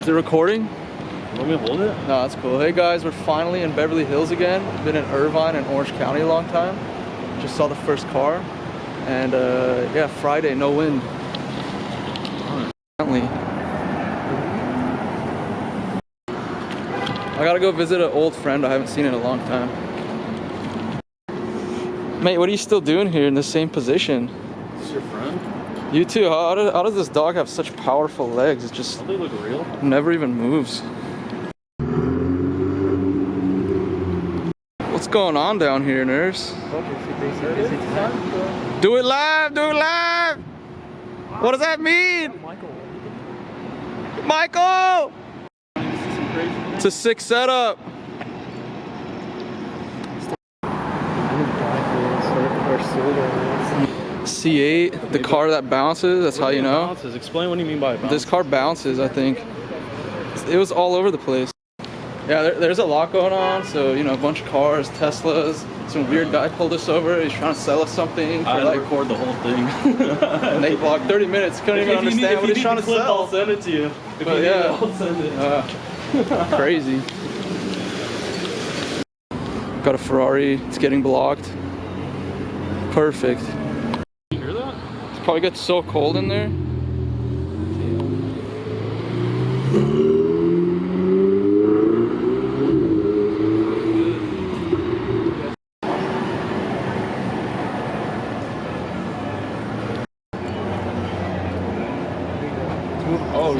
Is it recording? Want me to hold it? No, that's cool. Hey guys, we're finally in Beverly Hills again. Been in Irvine and Orange County a long time. Just saw the first car. And yeah, Friday, no wind. I gotta go visit an old friend I haven't seen in a long time. Mate, what are you still doing here in the same position? Is this your friend? You too. How does this dog have such powerful legs? It just Don't they look real? never even moves. What's going on down here, nurse? Do it live! Do it live! What does that mean? Michael! It's a sick setup. C8, the car that bounces, that's how you know. Bounces. Explain what you mean by bounces. This car bounces, I think. It was all over the place. Yeah, there's a lot going on, so, you know, a bunch of cars, Teslas. Some weird guy pulled us over, he's trying to sell us something. I like, record the whole thing. And they vlogged 30 minutes, couldn't even understand what he's trying to sell. I'll send it to you. But yeah, I'll send it. Crazy. Got a Ferrari, it's getting blocked. Perfect. You hear that? It probably gets so cold in there.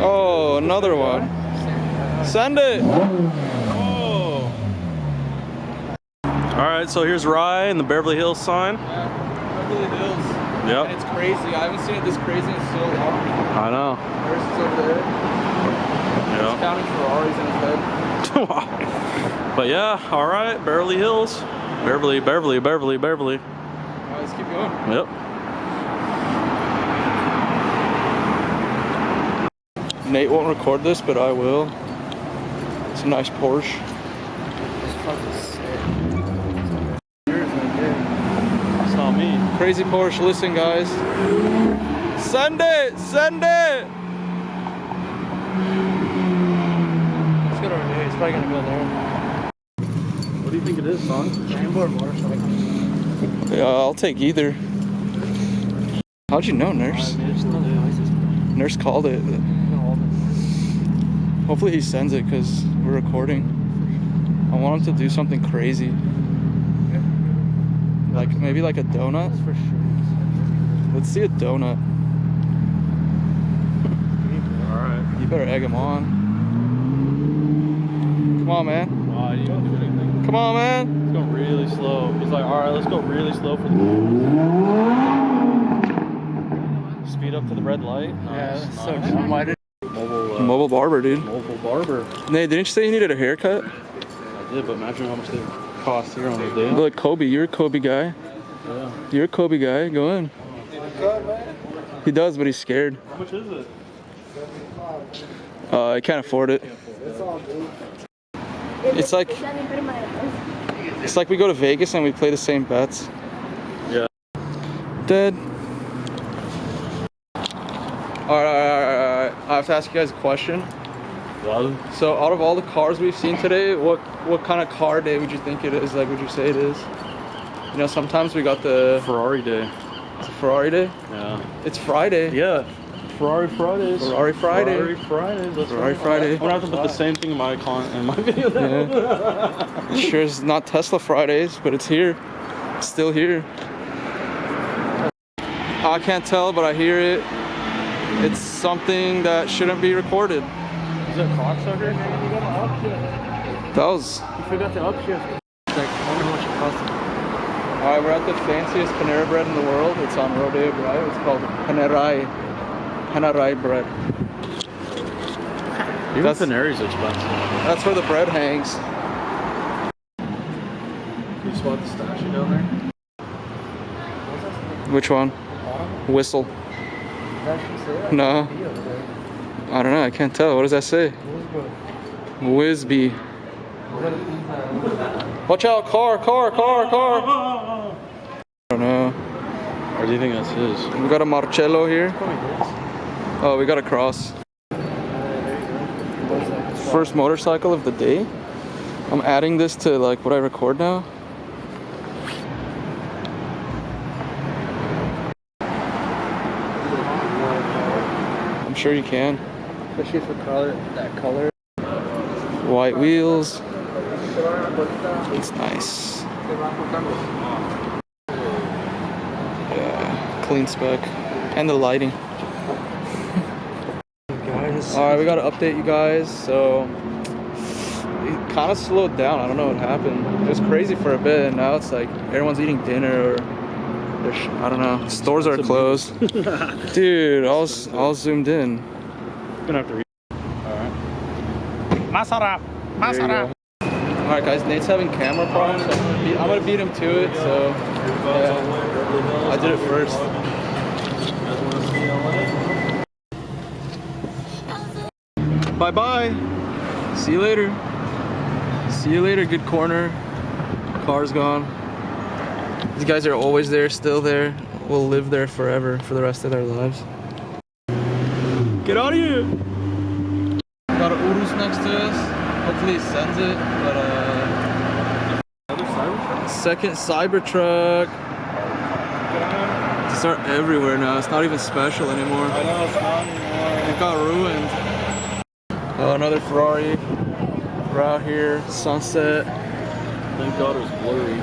Oh, another one. Send it. Oh. All right, so here's Rye and the Beverly Hills sign. Yeah, Beverly Hills. Yep. And it's crazy. I haven't seen it this crazy in so long. I know. There's over there. Yeah. He's counting Ferraris in his head. But yeah, all right, Beverly Hills. Beverly. All right, let's keep going. Yep. Nate won't record this, but I will. It's a nice Porsche. It's not me. Crazy Porsche. Listen, guys. Send it! Send it! Let's go to rodeo. It's probably gonna go there. What do you think it is, son? Rainbow or motorcycle? Yeah, I'll take either. How'd you know, nurse? Nurse called it. Hopefully he sends it because we're recording. I want him to do something crazy. Like maybe like a donut. For sure. Let's see a donut. Alright. You better egg him on. Come on, man. Wow, you don't do anything. Come on, man. Let's go really slow. He's like, alright, let's go really slow for the speed up to the red light. Yeah, Nice, that's so nice. dumb. Why did Mobile barber, dude. Mobile barber. Nate, didn't you say you needed a haircut? I did, but imagine how much they cost here on the day. Look, Kobe, you're a Kobe guy. Yeah. You're a Kobe guy. Go in. He does, but he's scared. How much is it? I can't afford it. It's like we go to Vegas and we play the same bets. Yeah. Dead. All right. I have to ask you guys a question. Well, So, out of all the cars we've seen today, what kind of car day would you think it is? Like, would you say it is? You know, sometimes we got the Ferrari day. it's a Ferrari day. Yeah. It's Friday. Yeah. Ferrari Fridays. Ferrari Friday. Ferrari Fridays. That's Ferrari right. Friday. I'm gonna have to put the same thing in my video. Yeah. Sure, it's not Tesla Fridays, but it's here. It's still here. I can't tell, but I hear it. It's something that shouldn't be recorded. Is that cocksucker? You got an upshift. That was. You forgot the upshift. Like, I wonder how much it cost. Alright, we're at the fanciest Panera bread in the world. It's on Rodeo Drive. It's called Panera bread. Even Panera's expensive. That's where the bread hangs. Can you spot the statue down there? Which one? Whistle. No. I don't know. I can't tell. What does that say? Whizbee. Watch out! Car! I don't know. Or do you think that's his? We got a Marcello here. Oh, we got a cross. First motorcycle of the day. I'm adding this to like what I record now. I'm sure you can. Especially for color, that color. White wheels. It's nice. Yeah, clean spec. And the lighting. Guys. Alright, we gotta update you guys. So it kind of slowed down. I don't know what happened. It was crazy for a bit, and now it's like everyone's eating dinner, or I don't know. Stores are closed. Dude, I was zoomed in. Gonna have to read. Alright. Alright guys, Nate's having camera problems, so I'm gonna beat him to it, so yeah. I did it first. Bye bye. See you later. See you later, good corner. Car's gone. These guys are always there, still there. Will live there forever for the rest of their lives. Get out of here! Got an urus next to us. Hopefully he sends it, but second Cybertruck. These are everywhere now. It's not even special anymore. I know, it's not anymore. It got ruined. Oh, another Ferrari. We're out here, sunset. Thank God it was blurry.